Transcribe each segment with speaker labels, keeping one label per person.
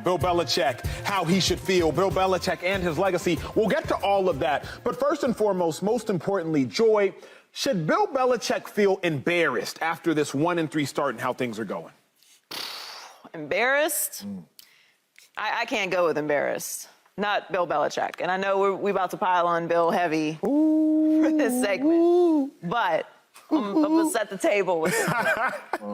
Speaker 1: Bill Belichick, how he should feel, Bill Belichick and his legacy. We'll get to all of that. But first and foremost, most importantly, Joy, should Bill Belichick feel embarrassed after this 1-3 start and how things are going?
Speaker 2: Embarrassed? I can't go with embarrassed. Not Bill Belichick. And I know we're about to pile on Bill heavy for this segment. But I'm going to set the table with him.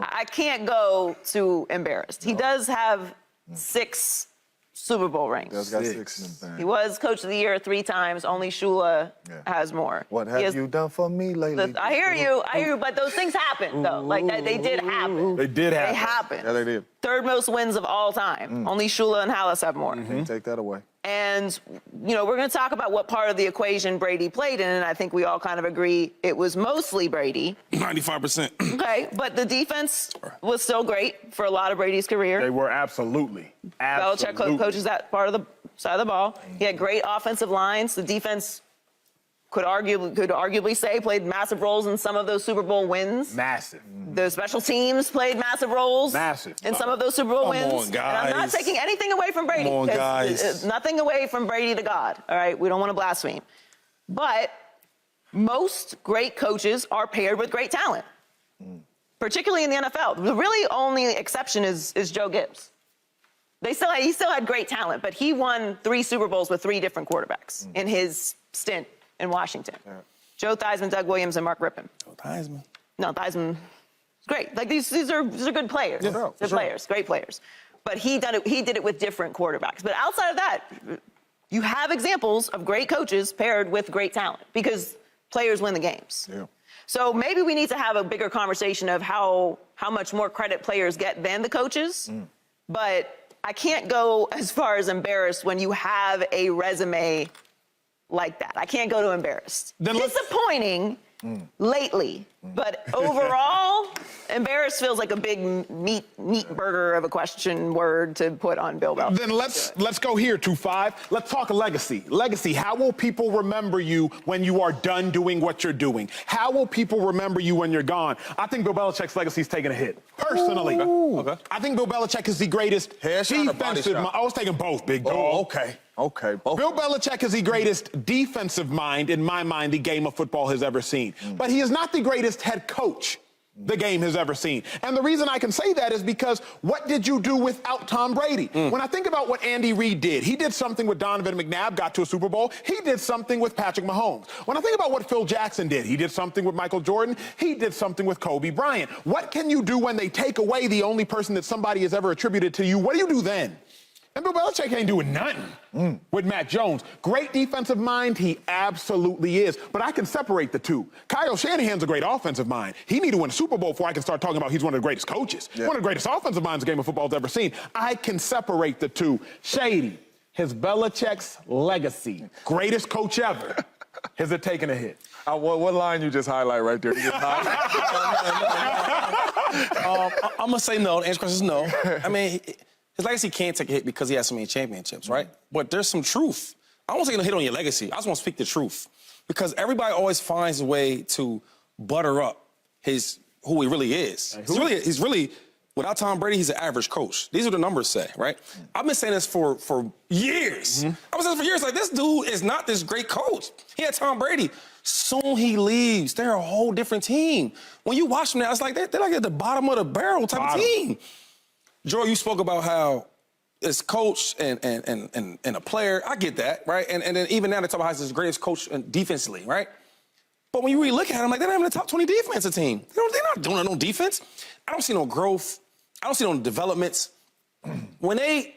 Speaker 2: I can't go to embarrassed. He does have 6 Super Bowl rings.
Speaker 3: He's got 6 in the thing.
Speaker 2: He was Coach of the Year 3 times. Only Shula has more.
Speaker 3: What have you done for me lately?
Speaker 2: I hear you, but those things happen, though. Like, they did happen.
Speaker 1: They did happen.
Speaker 2: They happened.
Speaker 3: Yeah, they did.
Speaker 2: 3rd most wins of all time. Only Shula and Hallis have more.
Speaker 3: Can't take that away.
Speaker 2: And, you know, we're going to talk about what part of the equation Brady played in, and I think we all kind of agree it was mostly Brady.
Speaker 4: 95%.
Speaker 2: Okay, but the defense was still great for a lot of Brady's career.
Speaker 1: They were absolutely.
Speaker 2: Belichick coaches that part of the side of the ball. He had great offensive lines. The defense could arguably say played massive roles in some of those Super Bowl wins.
Speaker 1: Massive.
Speaker 2: The special teams played massive roles in some of those Super Bowl wins.
Speaker 4: On, guys.
Speaker 2: And I'm not taking anything away from Brady.
Speaker 4: Come on, guys.
Speaker 2: Nothing away from Brady to God, all right? We don't want to blaspheme. But most great coaches are paired with great talent, particularly in the NFL. The really only exception is Joe Gibbs. He still had great talent, but he won 3 Super Bowls with 3 different quarterbacks in his stint in Washington. Joe Theismann, Doug Williams, and Mark Rippon.
Speaker 4: Oh, Theismann.
Speaker 2: No, Theismann is great. Like these are good players.
Speaker 4: Yeah,
Speaker 2: Good players, great players. But he did it with different quarterbacks. But outside of that, you have examples of great coaches paired with great talent because players win the games.
Speaker 3: Yeah.
Speaker 2: So maybe we need to have a bigger conversation of how much more credit players get than the coaches. But I can't go as far as embarrassed when you have a resume like that. I can't go to embarrassed. Disappointing lately, but overall, embarrassed feels like a big meat burger of a question word to put on Bill Belichick.
Speaker 1: Then let's go here, 2-5. Let's talk legacy. Legacy, how will people remember you when you are done doing what you're doing? How will people remember you when you're gone? I think Bill Belichick's legacy is taking a hit. Personally.
Speaker 4: Okay.
Speaker 1: I think Bill Belichick is the greatest defensive mind. I was taking both, big dog.
Speaker 3: Oh, okay. Okay.
Speaker 1: Bill Belichick is the greatest defensive mind, in my mind, the game of football has ever seen. But he is not the greatest head coach the game has ever seen. And the reason I can say that is because what did you do without Tom Brady? When I think about what Andy Reid did, he did something with Donovan McNabb, got to a Super Bowl. He did something with Patrick Mahomes. When I think about what Phil Jackson did, he did something with Michael Jordan. He did something with Kobe Bryant. What can you do when they take away the only person that somebody has ever attributed to you? What do you do then? And Bill Belichick ain't doing nothing with Mac Jones. Great defensive mind, he absolutely is. But I can separate the two. Kyle Shanahan's a great offensive mind. He need to win a Super Bowl before I can start talking about he's one of the greatest coaches. One of the greatest offensive minds the game of football's ever seen. I can separate the two. Shady, has Belichick's legacy, greatest coach ever, has it taken a hit?
Speaker 3: What line you just highlight right there?
Speaker 4: I'm going to say no. The answer is no. I mean, his legacy can't take a hit because he has so many championships, right? But there's some truth. I won't say no hit on your legacy. I just want to speak the truth. Because everybody always finds a way to butter up who he really is. He's really, without Tom Brady, he's an average coach. These are the numbers say, right? I've been saying this for years. I've been saying this for years, like, this dude is not this great coach. He had Tom Brady. Soon he leaves. They're a whole different team. When you watch them now, it's like they're like at the bottom of the barrel type of team. Joy, you spoke about how it's coach and a player. I get that, right? And then even now they talk about how he's the greatest coach defensively, right? But when you really look at him, like, they're not even the top 20 defensive team. They're not doing no defense. I don't see no growth. I don't see no developments. When they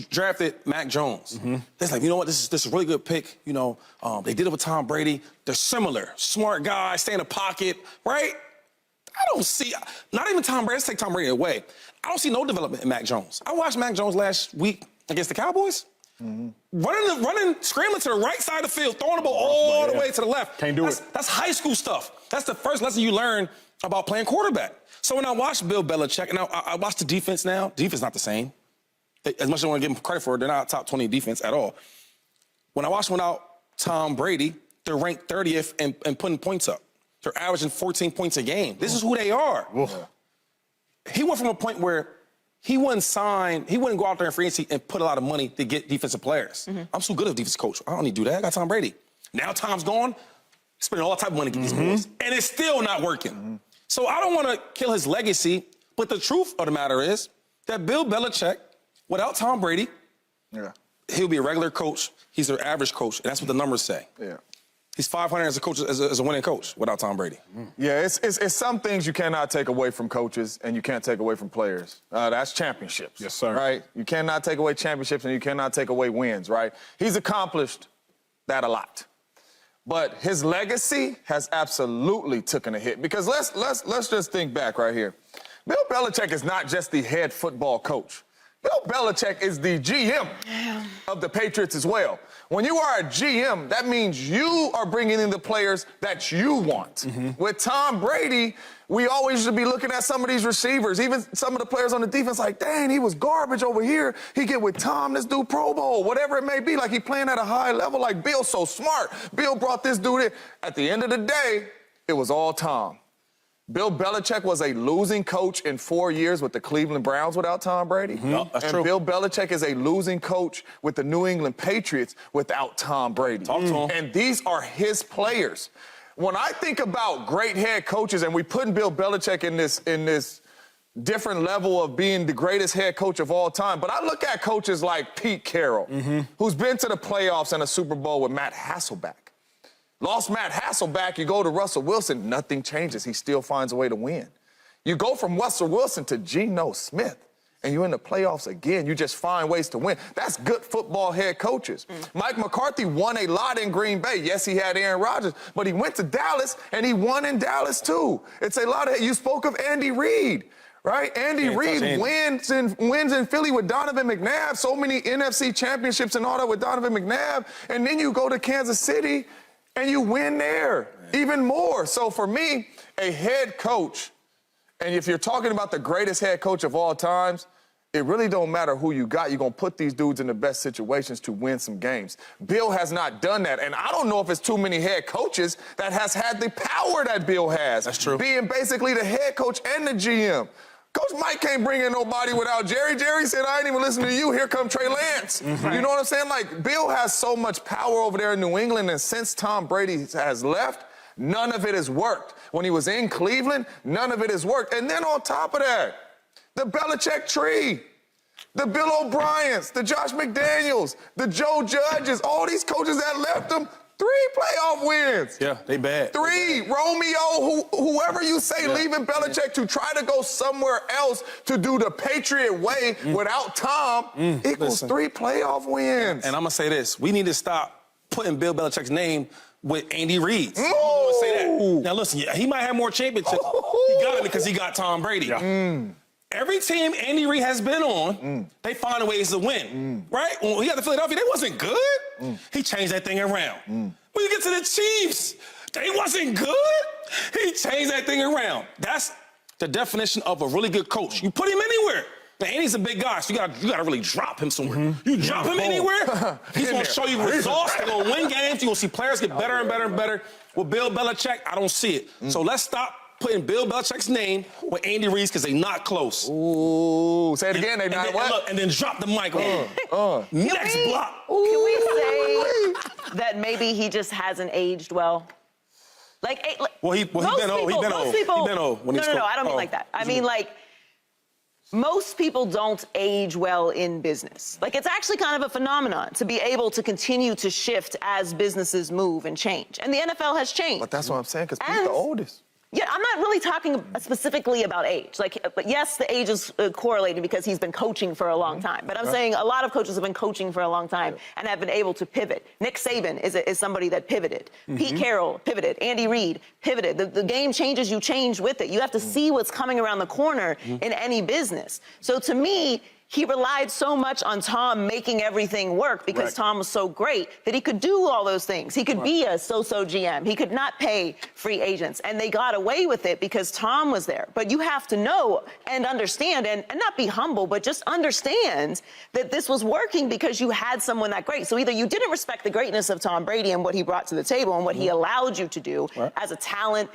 Speaker 4: drafted Mac Jones, they're like, you know what, this is a really good pick. You know, they did it with Tom Brady. They're similar. Smart guy, stay in the pocket, right? I don't see, not even Tom Brady. Let's take Tom Brady away. I don't see no development in Mac Jones. I watched Mac Jones last week against the Cowboys. Running, scrambling to the right side of the field, throwing the ball all the way to the left.
Speaker 1: Can't do it.
Speaker 4: That's high school stuff. That's the first lesson you learn about playing quarterback. So when I watch Bill Belichick, and I watch the defense now, defense not the same. As much as I want to give them credit for it, they're not top 20 defense at all. When I watch without Tom Brady, they're ranked 30th and putting points up. They're averaging 14 points a game. This is who they are. He went from a point where he wouldn't go out there in free agency and put a lot of money to get defensive players. I'm so good as a defensive coach. I don't need to do that. I got Tom Brady. Now Tom's gone, spending all that type of money to get these boys, and it's still not working. So I don't want to kill his legacy, but the truth of the matter is that Bill Belichick, without Tom Brady, he'll be a regular coach. He's an average coach, and that's what the numbers say.
Speaker 3: Yeah.
Speaker 4: He's 500 as a coach, as a winning coach without Tom Brady.
Speaker 3: Yeah, it's some things you cannot take away from coaches and you can't take away from players. That's championships.
Speaker 1: Yes, sir.
Speaker 3: Right? You cannot take away championships and you cannot take away wins, right? He's accomplished that a lot. But his legacy has absolutely taken a hit. Because let's just think back right here. Bill Belichick is not just the head football coach. Bill Belichick is the GM of the Patriots as well. When you are a GM, that means you are bringing in the players that you want. With Tom Brady, we always should be looking at some of these receivers, even some of the players on the defense, like, dang, he was garbage over here. He get with Tom, this dude Pro Bowl, whatever it may be. Like, he playing at a high level, like, Bill's so smart. Bill brought this dude in. At the end of the day, it was all Tom. Bill Belichick was a losing coach in 4 years with the Cleveland Browns without Tom Brady.
Speaker 4: That's
Speaker 3: and
Speaker 4: true.
Speaker 3: Bill Belichick is a losing coach with the New England Patriots without Tom Brady.
Speaker 4: Talk to him.
Speaker 3: And these are his players. When I think about great head coaches, and we putting Bill Belichick in this different level of being the greatest head coach of all time, but I look at coaches like Pete Carroll, who's been to the playoffs and a Super Bowl with Matt Hasselbeck. Lost Matt Hasselbeck, you go to Russell Wilson, nothing changes. He still finds a way to win. You go from Russell Wilson to Geno Smith, and you're in the playoffs again. You just find ways to win. That's good football head coaches. Mike McCarthy won a lot in Green Bay. Yes, he had Aaron Rodgers, but he went to Dallas, and he won in Dallas, too. It's a lot of – you spoke of Andy Reid. Right? Andy Reid wins in Philly with Donovan McNabb, so many NFC championships and all that with Donovan McNabb, and then you go to Kansas City – and you win there even more. So for me, a head coach, and if you're talking about the greatest head coach of all times, it really don't matter who you got. You're going to put these dudes in the best situations to win some games. Bill has not done that. And I don't know if it's too many head coaches that has had the power that Bill has.
Speaker 4: That's true.
Speaker 3: Being basically the head coach and the GM. Coach Mike can't bring in nobody without Jerry. Jerry said, I ain't even listening to you. Here come Trey Lance. You know what I'm saying? Like, Bill has so much power over there in New England, and since Tom Brady has left, none of it has worked. When he was in Cleveland, none of it has worked. And then on top of that, the Belichick tree, the Bill O'Briens, the Josh McDaniels, the Joe Judges, all these coaches that left them, 3 playoff wins.
Speaker 4: Yeah, they bad.
Speaker 3: 3. Romeo, whoever you say leaving Belichick to try to go somewhere else to do the Patriot way without Tom equals 3 playoff wins.
Speaker 4: And I'm going to say this. We need to stop putting Bill Belichick's name with Andy Reid's. I'm
Speaker 3: Ooh.
Speaker 4: going to say that. Now, listen, he might have more championships. He got it because he got Tom Brady. Every team Andy Reid has been on, they find ways to win, right? When he got to Philadelphia, they wasn't good. He changed that thing around. When you get to the Chiefs, they wasn't good. He changed that thing around. That's the definition of a really good coach. You put him anywhere. Now, Andy's a big guy, so you gotta really drop him somewhere. You drop him anywhere, he's gonna show you results. They're gonna win games. You're gonna see players get better and better and better. With Bill Belichick, I don't see it. So let's stop putting Bill Belichick's name with Andy Reid's because they're not close.
Speaker 3: Ooh, say it again, they not what?
Speaker 4: And then drop the mic on. Next block.
Speaker 2: Can we say that maybe he just hasn't aged well?
Speaker 4: Well, he been old. He been old.
Speaker 2: No, I don't mean like that. I mean, like, most people don't age well in business. Like, it's actually kind of a phenomenon to be able to continue to shift as businesses move and change. And the NFL has changed.
Speaker 3: But that's what I'm saying, because Pete's the oldest.
Speaker 2: Yeah, I'm not really talking specifically about age. But yes, the age is correlated because he's been coaching for a long time. But I'm saying a lot of coaches have been coaching for a long time and have been able to pivot. Nick Saban is somebody that pivoted. Pete Carroll pivoted. Andy Reid pivoted. The game changes, you change with it. You have to see what's coming around the corner in any business. So to me, he relied so much on Tom making everything work because Tom was so great that he could do all those things. He could be a so-so GM. He could not pay free agents. And they got away with it because Tom was there. But you have to know and understand and not be humble, but just understand that this was working because you had someone that great. So either you didn't respect the greatness of Tom Brady and what he brought to the table and what he allowed you to do as a talent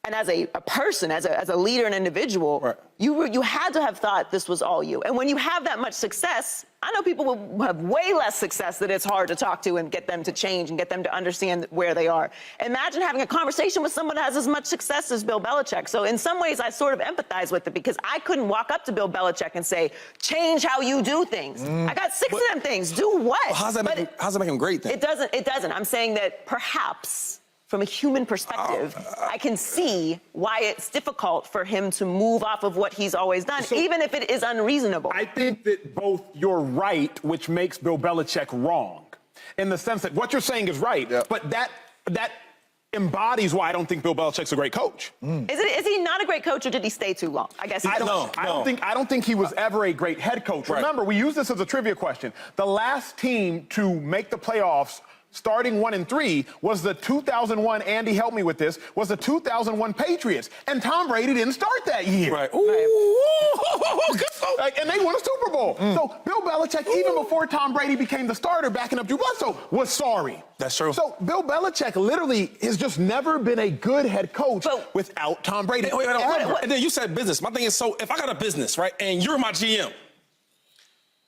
Speaker 2: and as a person, as a leader and individual,
Speaker 4: Right.
Speaker 2: you had to have thought this was all you. And when you have that much success, I know people will have way less success that it's hard to talk to and get them to change and get them to understand where they are. Imagine having a conversation with someone that has as much success as Bill Belichick. So in some ways, I sort of empathize with it because I couldn't walk up to Bill Belichick and say, change how you do things. I got six of them things. Do what?
Speaker 4: Well, how's that make him great then?
Speaker 2: It doesn't. I'm saying that perhaps from a human perspective, I can see why it's difficult for him to move off of what he's always done, even if it is unreasonable.
Speaker 1: I think that both you're right, which makes Bill Belichick wrong, in the sense that what you're saying is right, but that embodies why I don't think Bill Belichick's a great coach.
Speaker 2: Is he not a great coach, or did he stay too long? I guess
Speaker 1: I don't think he was ever a great head coach.
Speaker 4: Right.
Speaker 1: Remember, we use this as a trivia question. The last team to make the playoffs starting 1-3 was the 2001, Andy helped me with this, was the 2001 Patriots. And Tom Brady didn't start that year.
Speaker 4: Right. Ooh.
Speaker 1: And they won a Super Bowl. So Bill Belichick, even before Tom Brady became the starter backing up Drew Bledsoe, was sorry.
Speaker 4: That's true.
Speaker 1: So Bill Belichick literally has just never been a good head coach without Tom Brady.
Speaker 4: Wait, and then you said business. My thing is, so if I got a business, right, and you're my GM,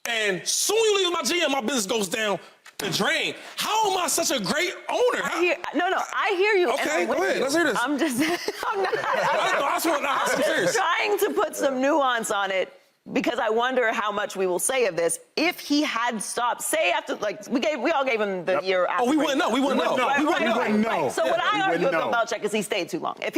Speaker 4: and soon you leave my GM, my business goes down the drain. How am I such a great owner?
Speaker 2: I hear you.
Speaker 4: Okay, go ahead. Let's hear this.
Speaker 2: I'm not. I'm just trying to put some nuance on it because I wonder how much we will say of this if he had stopped. Say after, like, we all gave him the year after.
Speaker 4: Oh, we wouldn't know. We wouldn't know.
Speaker 1: We wouldn't know.
Speaker 2: So what I argue with Bill Belichick is he stayed too long. If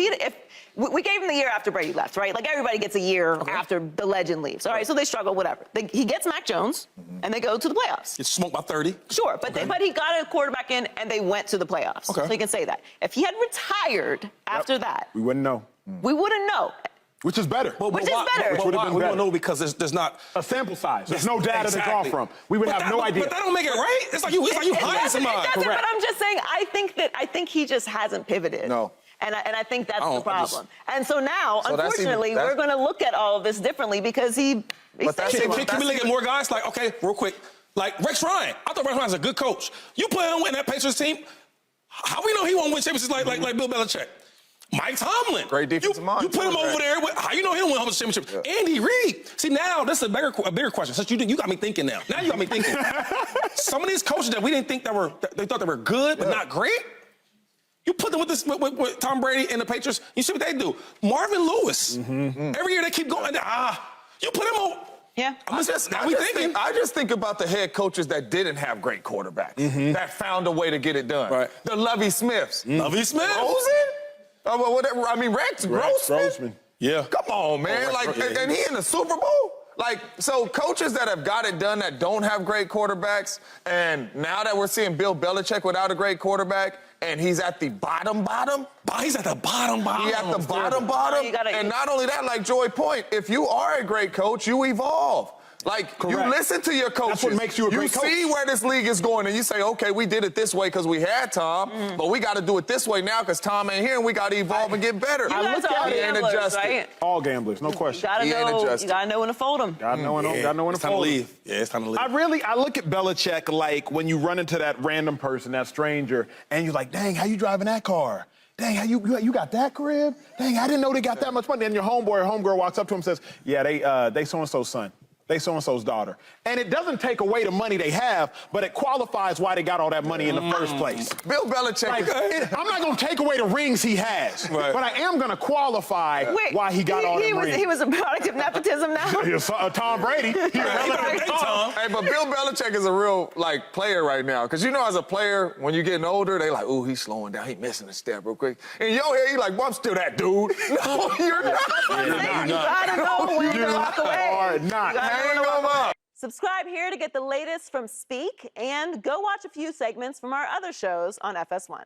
Speaker 2: we gave him the year after Brady left, right? Like everybody gets a year after the legend leaves. All right, so they struggle, whatever. He gets Mac Jones, and they go to the playoffs.
Speaker 4: It's smoked by 30.
Speaker 2: Sure, but he got a quarterback in, and they went to the playoffs.
Speaker 4: Okay.
Speaker 2: So you can say that. If he had retired after that,
Speaker 1: We wouldn't know.
Speaker 2: we wouldn't know.
Speaker 1: Which is better.
Speaker 2: Which is better.
Speaker 1: Which would have been
Speaker 4: We
Speaker 1: better.
Speaker 4: don't know because there's not
Speaker 1: A sample size. There's no data to draw
Speaker 4: Exactly.
Speaker 1: from. We would have no idea.
Speaker 4: But that don't make it right. It's like you hiring somebody.
Speaker 2: It doesn't,
Speaker 1: Correct.
Speaker 2: but I'm just saying, I think he just hasn't pivoted.
Speaker 3: No.
Speaker 2: And I think that's the
Speaker 4: I
Speaker 2: problem. And so now,
Speaker 3: So that's
Speaker 2: unfortunately,
Speaker 3: even-
Speaker 2: we're going to look at all of this differently because he
Speaker 3: But that's
Speaker 2: stayed too
Speaker 3: even-
Speaker 2: long.
Speaker 4: Can we look at more guys? Like, okay, real quick. Like Rex Ryan. I thought Rex Ryan's a good coach. You put him in that Patriots team, how we know he won't win championships like Bill Belichick? Mike Tomlin.
Speaker 3: Great defensive mind.
Speaker 4: You put him over there. How you know he don't win a championship? Andy Reid. See, now this is a bigger question. Since you got me thinking now. Now you got me thinking. Some of these coaches that we didn't think they thought they were good but not great. You put them with Tom Brady and the Patriots. You see what they do. Marvin Lewis. Every year they keep going. You put him on.
Speaker 2: Yeah.
Speaker 3: I just think about the head coaches that didn't have great quarterbacks, that found a way to get it done.
Speaker 4: Right.
Speaker 3: The Lovie Smiths.
Speaker 4: Lovie Smith.
Speaker 3: Rosen? Well, whatever. I mean, Rex Grossman.
Speaker 4: Yeah.
Speaker 3: Come on, man. And he in the Super Bowl? Like, so coaches that have got it done that don't have great quarterbacks, and now that we're seeing Bill Belichick without a great quarterback, and he's at the bottom.
Speaker 4: He's at the bottom.
Speaker 3: He's at the bottom.
Speaker 2: You
Speaker 3: And not only that, like Joy Point, if you are a great coach, you evolve. Like,
Speaker 1: Correct.
Speaker 3: you listen to your coaches.
Speaker 1: That's what makes you a great coach.
Speaker 3: You see where this league is going, and you say, okay, we did it this way because we had Tom, but we got to do it this way now because Tom ain't here, and we got to evolve and get better.
Speaker 2: You guys are all
Speaker 3: He ain't
Speaker 2: gamblers,
Speaker 3: adjusted.
Speaker 2: right?
Speaker 1: All gamblers, no question.
Speaker 3: He ain't
Speaker 2: You
Speaker 3: adjusted.
Speaker 2: gotta know when to fold them.
Speaker 1: Gotta know when to
Speaker 4: It's time to leave. Yeah, it's time to leave.
Speaker 1: I look at Belichick like when you run into that random person, that stranger, and you're like, dang, how you driving that car? Dang, how you got that crib? Dang, I didn't know they got that much money. And your homeboy or homegirl walks up to him and says, yeah, they so-and-so's son. They so-and-so's daughter. And it doesn't take away the money they have, but it qualifies why they got all that money in the first place.
Speaker 3: Bill Belichick
Speaker 1: I'm not going to take away the rings he has, but I am going to qualify why he got all them rings.
Speaker 2: He was a product of nepotism now?
Speaker 1: Tom Brady.
Speaker 4: Tom.
Speaker 3: Hey, but Bill Belichick is a real, player right now. Because you know, as a player, when you're getting older, they like, ooh, he's slowing down. He missing a step real quick. In your head, you like, well, I'm still that dude. No, you're not.
Speaker 2: You gotta know when to walk away.
Speaker 1: Are not.
Speaker 3: Hang them up.
Speaker 2: Subscribe here to get the latest from Speak, and go watch a few segments from our other shows on FS1.